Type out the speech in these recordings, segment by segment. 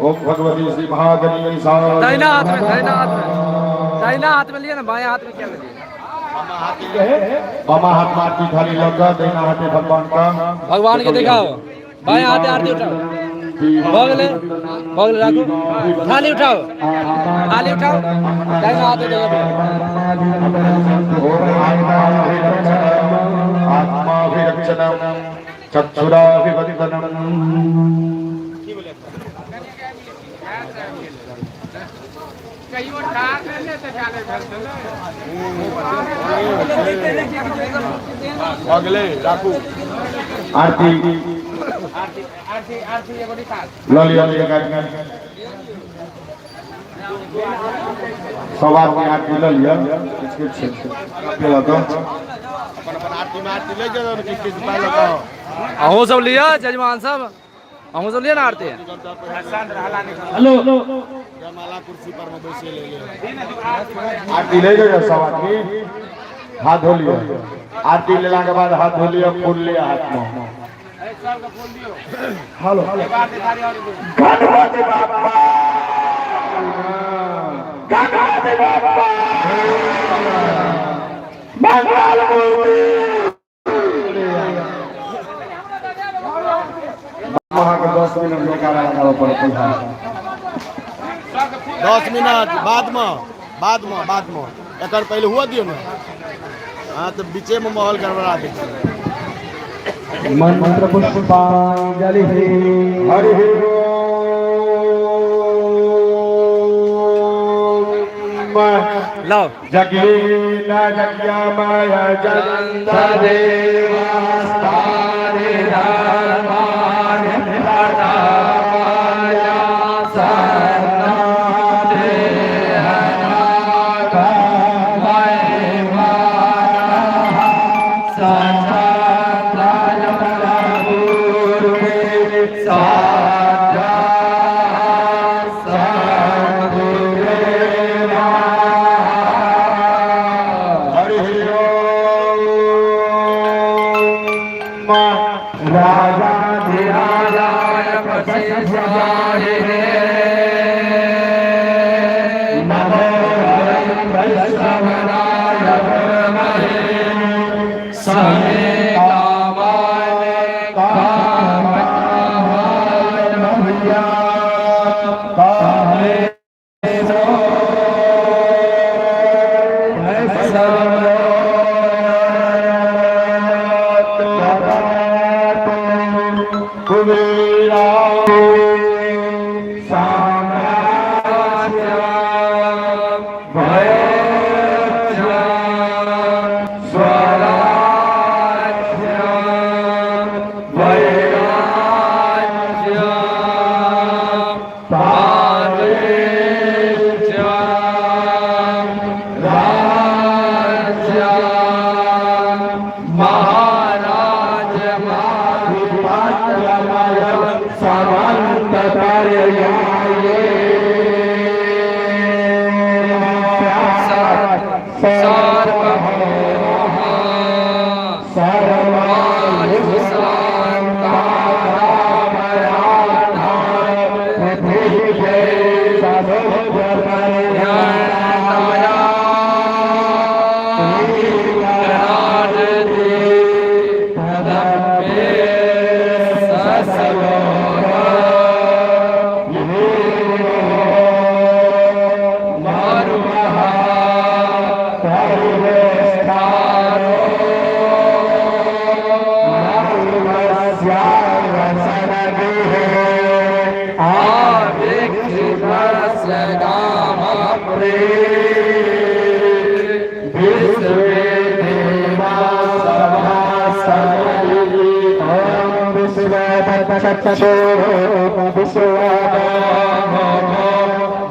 ओम भगवती श्री महागणी दाहिना हाथ में लिया ना, बाएं हाथ में क्या लिया? बामा हाथ मार की थाली लगा, दाहिना हाथे भगवान का भगवान के दिखाओ, बाएं हाथे आरती उठाओ, बगले रखो, थाली उठाओ, दाहिना हाथे दो। आत्माभिरक्षणम चक्षुराभिवंदनम। अगले राखू आरती ललिया सवार में आरती ललिया अहो सब लिया जजमान साहब। हम चलिए ना आरती हेलो आरती ले जाओ सब आदमी हाथ धो लियो आरती लेला के बाद हाथ धो लियो फूल लिया हाथ में हेलो गणपति बाप्पा गणपति बाप्पा मंगल मूर्ति वहाँ के 10 मिनट निकाला लगाओ पड़ता है 10 मिनट बाद में एकर पहले हुआ दियो ना हाँ तो बीचे में माहौल गड़बड़ा दे मंत्र पुष्पांजलि हरि लाओ जगीन जग्यामय जगन्त देवास्तानि धर्माणि प्रतापाय सन्नाथे राजाधिराजाय प्रसिद्धाय नमो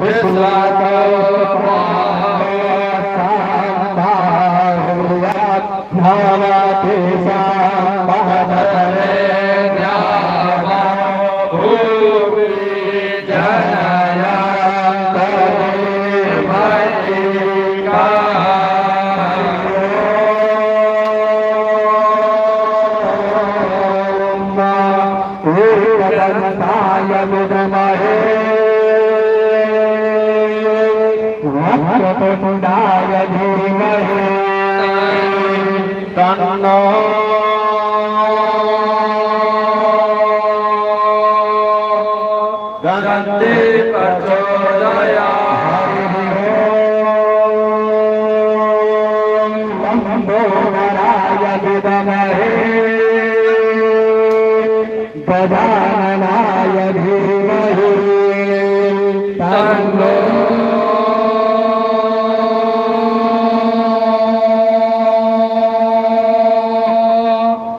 वैष्णवाय विद्महे समे कामाय कामकामाय मह्या कामे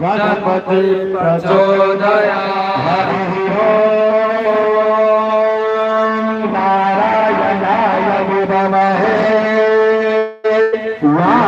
गणपति प्रचोदयात्।